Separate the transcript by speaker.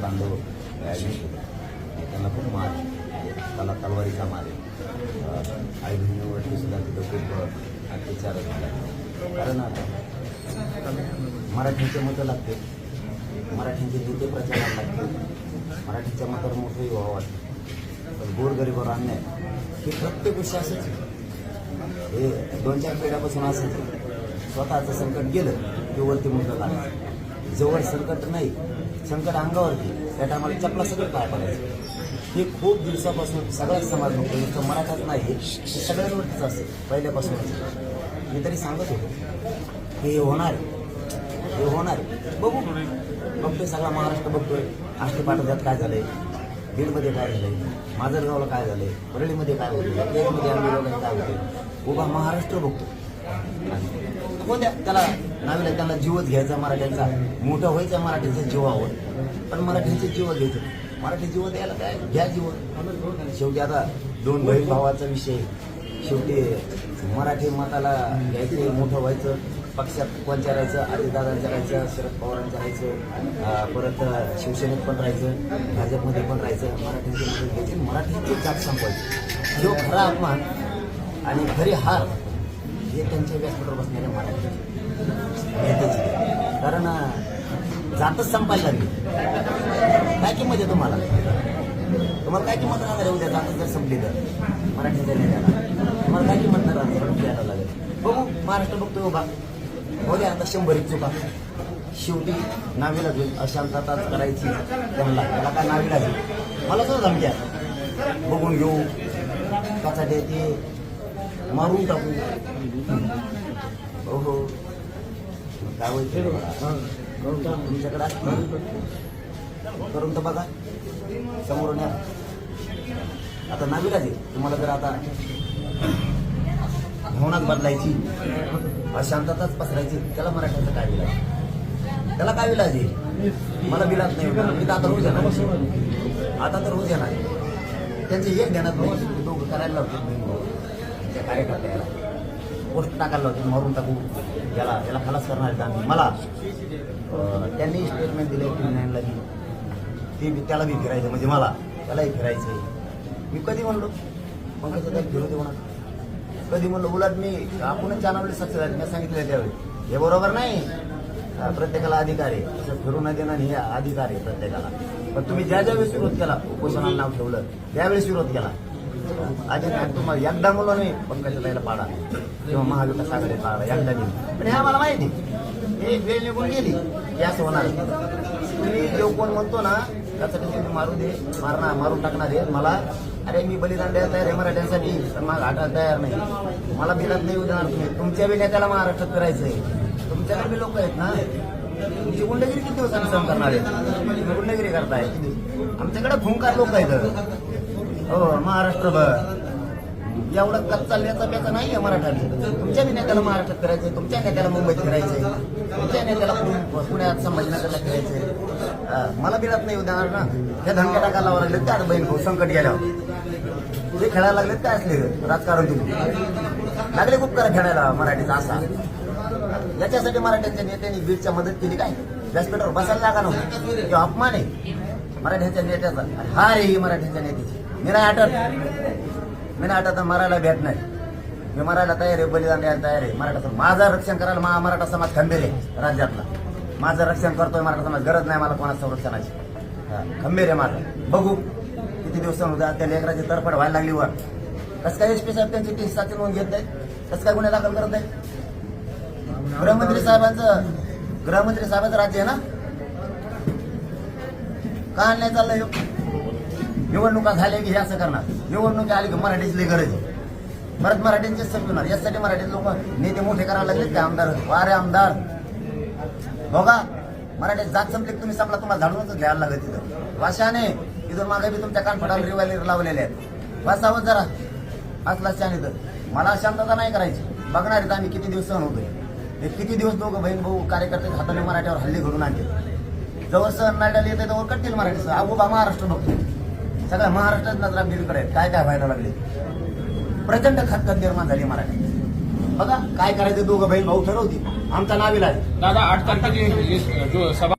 Speaker 1: तांडव ॲडमिट होते. त्यांना खूप मार त्याला तलवारीचा मार आहे. आई बहिणीवरती सुद्धा तिथं खूप अत्याचार झाला. कारण मराठीचे मतं लागते, मराठीचे नेते प्रचाराला लागते, मराठीच्या मतावर मोठंही व्हावं वाटतं. पण गोरगरीबावर अन्याय हे प्रत्येक गोष्ट असेच. हे 2-4 पिढ्यापासून असेच. स्वतःचं संकट गेलं की वरती मोठं लागायचं. जवळ संकट नाही, संकट अंगावरती, त्या टायमाला चपला सगळं पाय पडायचं. हे खूप दिवसापासून सगळ्याच समाज म्हणतो, नुसतं मराठाच नाही, हे सगळ्यांवरतीच असते पहिल्यापासूनच. मी तरी सांगत होतो हे होणार, हे होणार. बघू, बघतोय सगळा महाराष्ट्र बघतोय. आष्टीपाटात काय झालंय, बीडमध्ये काय झालंय, माजलगावला काय झालंय, परळीमध्ये काय होतं, केरमध्ये आंबेगावला काय होतं. उभा महाराष्ट्र बघतो. हो द्या त्याला नावीला, त्याला जीवच घ्यायचा मराठ्यांचा, मोठं व्हायचं मराठीचं जीवावर. पण मराठीचे जीव घ्यायचं, मराठी जीव द्यायला काय घ्या जीव. शेवटी आता 2 बहीण भावाचा विषय, शेवटी मराठी मताला घ्यायचं, मोठं व्हायचं. पक्षात कोणच्या राहायचं, अजितदादांच्या राहायचं, शरद पवारांच्या राहायचं, परत शिवसेनेत पण राहायचं, भाजपमध्ये पण राहायचं. मराठीचे मदत घ्यायची, मराठीची जात संपवायची. जो खरा अपमान आणि खरी हार हे त्यांच्या व्यासपीठावर बसणाऱ्या मराठी नेत्याची. कारण जातच संपायला लागली. काय किंमत आहे तुम्हाला? तुम्हाला काय किंमत राहणार आहे उद्या जातच जर संपली तर मराठीच्या नेत्याला? तुम्हाला काय किंमत नाही राहणार, द्यायला लागेल. बघू, महाराष्ट्र बघतोय उभा. हो द्या आता 100 चुका. शेवटी नावीला घेऊन अशांतताच करायची त्यांना, त्याला काय नावीला घेऊ. मला सुद्धा धमक्या बघून घेऊ, कसा ते मारून टाकू. हो हो, काय होईल तुमच्याकडे करून तर बघा, समोरून या. आता नावीला जे तुम्हाला जर आता भावनाच बदलायची, अशांतताच पसरायची, त्याला मराठ्याचं काय विलाज? त्याला काय विलाज आहे? मला विलाज नाही. मी तर आता रोज येणार, आता तर रोज येणार. त्यांचे एक ध्यानात नाही, दोघं करायला लावतो त्या कार्यकर्त्याला, पोस्ट टाकायला लावतो, मारून टाकू याला खलास करणार आहेत आम्ही. मला त्यांनी स्टेटमेंट दिलं 89ला की ते त्याला बी फिरायचं, म्हणजे मला त्यालाही फिरायचं आहे. मी कधी म्हणलो पंकज काही फिरू देऊ नका, कधी म्हणलं. उलट मी आपणच जानवले सक्सेस आहेत. मी सांगितलं त्यावेळी हे बरोबर नाही, प्रत्येकाला अधिकार आहे, असं फिरू न देणं हे अधिकार आहे प्रत्येकाला. पण तुम्ही ज्या ज्यावेळेस विरोध केला, उपोषणाला नाव ठेवलं, त्यावेळेस विरोध केला. आधी तुम्हाला एकदा म्हणलो नाही पंकजा ताईला पाडा किंवा महाविकास आघाडी पाडा, एकदा नाही. पण हे आम्हाला माहिती, हे वेळ निघून गेली की असं होणार. तुम्ही जो कोण म्हणतो ना त्यासाठी तुम्ही मारून टाकणार आहे मला. अरे मी बलिदान द्यायला तयार आहे मराठ्यांसाठी, तर मग हटायला तयार नाही. मला बिलात नाही देणार तुम्ही. तुमच्या बी नेत्याला महाराष्ट्रात करायचंय. तुमच्याकडे बी लोक आहेत ना, तुमची गुंडगिरी किती दिवस सहन करणार आहे? गुंडगिरी करताय. आमच्याकडे खूंकार लोक आहेत हो महाराष्ट्रभर. एवढं कच्चा चालण्याचा प्याचा नाही आहे मराठ्याने. तुमच्या बी नेत्याला महाराष्ट्रात करायचंय, तुमच्या नेत्याला मुंबईत फिरायचंय, तुमच्या नेत्याला पुण्यात संभाजीनगरला फिरायचंय. मला बिलात नाही देणार ना. त्या धमक्या टाकायला लावा लागलेत त्या बहीण भाऊ संकट गेल्यावर. ते खेळायला लागलेत काय असले राजकारण तुम्ही लागले खूप करा खेळायला मराठीचा असा. याच्यासाठी मराठ्यांच्या नेत्यांनी बीडच्या मदत केली काय? व्यासपीठावर बसायला लागा नव्हतं. किंवा अपमान आहे मराठ्यांच्या नेत्याचा, हार आहे ही मराठ्यांच्या नेत्याची. मी नाही आठवत मरायला भेट नाही. मी मरायला तयार आहे, बलिदान द्यायला तयार आहे. मराठा माझं रक्षण करायला मराठा समाज खंबीर आहे राज्यातला. माझं रक्षण करतोय मराठा समाज. गरज नाही मला कोणा संरक्षणाची. खंबीर आहे माझं. बघू किती दिवस त्या लेकराची तरफड व्हायला लागली वर. कसं काय एसपी साहेब त्यांची टीस साची नोंद घेत नाहीत? कसं काय गुन्हे दाखल करत आहेत? गृहमंत्री साहेबांचं राज्य आहे ना, का नाही चाललंय? निवडणुका झाल्या की हे असं करणार, निवडणुका आली की मराठीची गरज आहे. परत मराठ्यांचेच संपवणार. यासाठी मराठी लोक नेते मोठे करायला लागलेत का? आमदार वारे आमदार बघा. मराठी जात संपली तुम्ही संपला, तुम्हाला झाडूनच घ्यायला लागत तिथं. वाशाने इथून मागे बी तुमच्या कानफडाला रिवायलर लावलेले आहेत. बसावं जरा असला शाने. तर मला शांतता नाही करायची. बघणार आहेत आम्ही किती दिवस सहन होतोय. हे किती दिवस दोघं बहीण भाऊ कार्यकर्ते हाताने मराठ्यावर हल्ले घडून आणले. जवळ सहन नाट्याला येते तेव्हा कटतील मराठीचं. उभा महाराष्ट्र बघतो. सगळ्या महाराष्ट्रात नजरा बीडकडे काय काय व्हायला लागले. प्रचंड खतखत निर्माण झाली मराठी. बघा काय करायचं दोघं बहीण भाऊ ठरवतील. आमचा नावीला
Speaker 2: दादा 8 तारखेची सभा